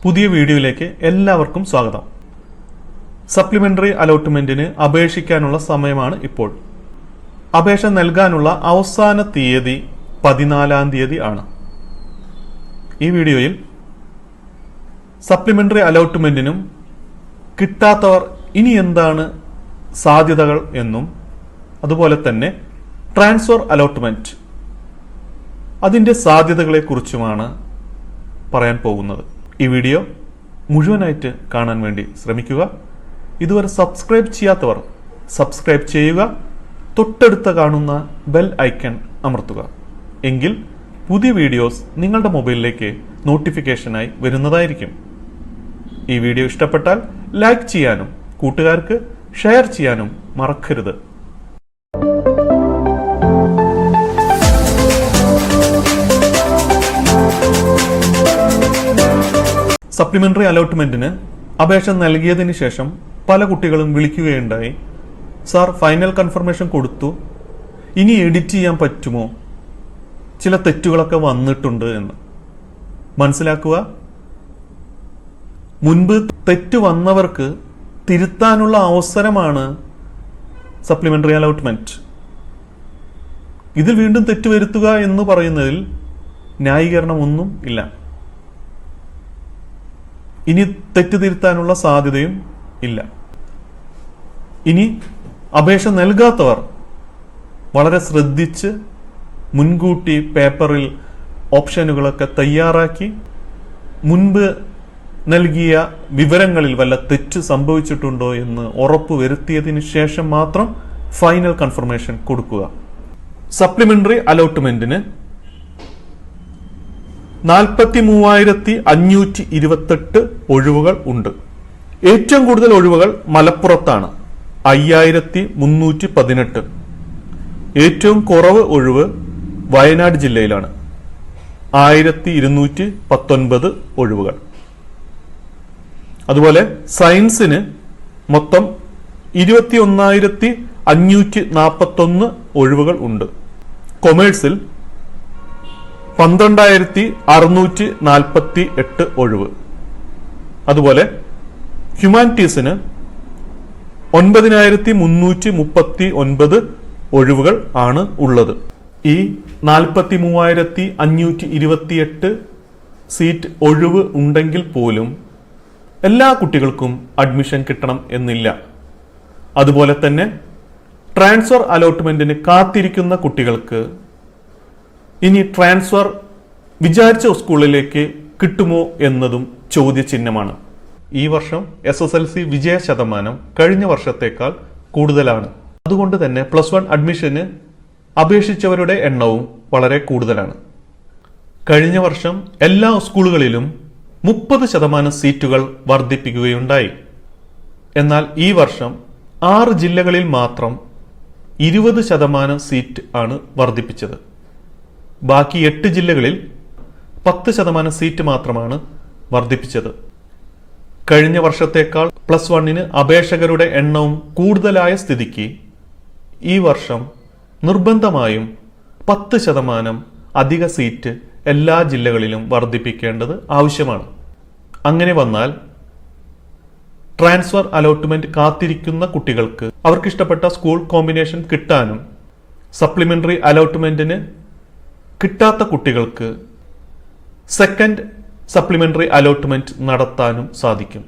പുതിയ വീഡിയോയിലേക്ക് എല്ലാവർക്കും സ്വാഗതം. സപ്ലിമെന്ററി അലോട്ട്മെന്റിന് അപേക്ഷിക്കാനുള്ള സമയമാണ് ഇപ്പോൾ. അപേക്ഷ നൽകാനുള്ള അവസാന തീയതി 14-ാം തീയതി ആണ്. ഈ വീഡിയോയിൽ സപ്ലിമെന്ററി അലോട്ട്മെന്റിനും കിട്ടാത്തവർ ഇനി എന്താണ് സാധ്യതകൾ എന്നും അതുപോലെ തന്നെ ട്രാൻസ്ഫർ അലോട്ട്മെന്റ് അതിന്റെ സാധ്യതകളെ കുറിച്ചുമാണ് പറയാൻ പോകുന്നത്. ഈ വീഡിയോ മുഴുവനായിട്ട് കാണാൻ വേണ്ടി ശ്രമിക്കുക. ഇതുവരെ സബ്സ്ക്രൈബ് ചെയ്യാത്തവർ സബ്സ്ക്രൈബ് ചെയ്യുക. തൊട്ടടുത്ത് കാണുന്ന ബെൽ ഐക്കൺ അമർത്തുക. എങ്കിൽ പുതിയ വീഡിയോസ് നിങ്ങളുടെ മൊബൈലിലേക്ക് നോട്ടിഫിക്കേഷനായി വരുന്നതായിരിക്കും. ഈ വീഡിയോ ഇഷ്ടപ്പെട്ടാൽ ലൈക്ക് ചെയ്യാനും കൂട്ടുകാർക്ക് ഷെയർ ചെയ്യാനും മറക്കരുത്. സപ്ലിമെന്ററി അലോട്ട്മെന്റിന് അപേക്ഷ നൽകിയതിനു ശേഷം പല കുട്ടികളും വിളിക്കുകയുണ്ടായി, സാർ ഫൈനൽ കൺഫർമേഷൻ കൊടുത്തു, ഇനി എഡിറ്റ് ചെയ്യാൻ പറ്റുമോ, ചില തെറ്റുകളൊക്കെ വന്നിട്ടുണ്ട് എന്ന്. മനസ്സിലാക്കുക, മുൻപ് തെറ്റ് വന്നവർക്ക് തിരുത്താനുള്ള അവസരമാണ് സപ്ലിമെന്ററി അലോട്ട്മെന്റ്. ഇതിൽ വീണ്ടും തെറ്റ് വരുത്തുക എന്ന് പറയുന്നതിൽ ന്യായീകരണമൊന്നും ഇല്ല. ഇനി തെറ്റ് തിരുത്താനുള്ള സാധ്യതയും ഇല്ല. ഇനി അപേക്ഷ നൽകാത്തവർ വളരെ ശ്രദ്ധിച്ച് മുൻകൂട്ടി പേപ്പറിൽ ഓപ്ഷനുകളൊക്കെ തയ്യാറാക്കി മുൻപ് നൽകിയ വിവരങ്ങളിൽ വല്ല തെറ്റ് സംഭവിച്ചിട്ടുണ്ടോ എന്ന് ഉറപ്പ് വരുത്തിയതിനു ശേഷം മാത്രം ഫൈനൽ കൺഫർമേഷൻ കൊടുക്കുക. സപ്ലിമെന്ററി അലോട്ട്മെന്റിന് 43,528 ഒഴിവുകൾ ഉണ്ട്. ഏറ്റവും കൂടുതൽ ഒഴിവുകൾ മലപ്പുറത്താണ്, 5,318. ഏറ്റവും കുറവ് ഒഴിവ് വയനാട് ജില്ലയിലാണ്, 1,219 ഒഴിവുകൾ. അതുപോലെ സയൻസിന് മൊത്തം 21,541 ഒഴിവുകൾ ഉണ്ട്. കൊമേഴ്സിൽ 12,648 ഒഴിവ്. അതുപോലെ ഹ്യൂമാനിറ്റീസിന് 9,339 ഒഴിവുകൾ ആണ് ഉള്ളത്. ഈ 43,528 സീറ്റ് ഒഴിവ് ഉണ്ടെങ്കിൽ പോലും എല്ലാ കുട്ടികൾക്കും അഡ്മിഷൻ കിട്ടണം എന്നില്ല. അതുപോലെ തന്നെ ട്രാൻസ്ഫർ അലോട്ട്മെന്റിന് കാത്തിരിക്കുന്ന കുട്ടികൾക്ക് ഇനി ട്രാൻസ്ഫർ വിചാരിച്ച സ്കൂളിലേക്ക് കിട്ടുമോ എന്നതും ചോദ്യചിഹ്നമാണ്. ഈ വർഷം SSLC വിജയ ശതമാനം കഴിഞ്ഞ വർഷത്തേക്കാൾ കൂടുതലാണ്. അതുകൊണ്ട് തന്നെ +1 അഡ്മിഷന് അപേക്ഷിച്ചവരുടെ എണ്ണവും വളരെ കൂടുതലാണ്. കഴിഞ്ഞ വർഷം എല്ലാ സ്കൂളുകളിലും 30% സീറ്റുകൾ വർദ്ധിപ്പിക്കുകയുണ്ടായി. എന്നാൽ ഈ വർഷം 6 ജില്ലകളിൽ മാത്രം 20% സീറ്റ് ആണ് വർദ്ധിപ്പിച്ചത്. ബാക്കി 8 ജില്ലകളിൽ 10% സീറ്റ് മാത്രമാണ് വർദ്ധിപ്പിച്ചത്. കഴിഞ്ഞ വർഷത്തേക്കാൾ +1 അപേക്ഷകരുടെ എണ്ണവും കൂടുതലായ സ്ഥിതിക്ക് ഈ വർഷം നിർബന്ധമായും 10% അധിക സീറ്റ് എല്ലാ ജില്ലകളിലും വർദ്ധിപ്പിക്കേണ്ടത് ആവശ്യമാണ്. അങ്ങനെ വന്നാൽ ട്രാൻസ്ഫർ അലോട്ട്മെന്റ് കാത്തിരിക്കുന്ന കുട്ടികൾക്ക് അവർക്കിഷ്ടപ്പെട്ട സ്കൂൾ കോമ്പിനേഷൻ കിട്ടാനും സപ്ലിമെന്ററി അലോട്ട്മെന്റിന് കിട്ടാത്ത കുട്ടികൾക്ക് സെക്കൻഡ് സപ്ലിമെന്ററി അലോട്ട്മെന്റ് നടത്താനും സാധിക്കും.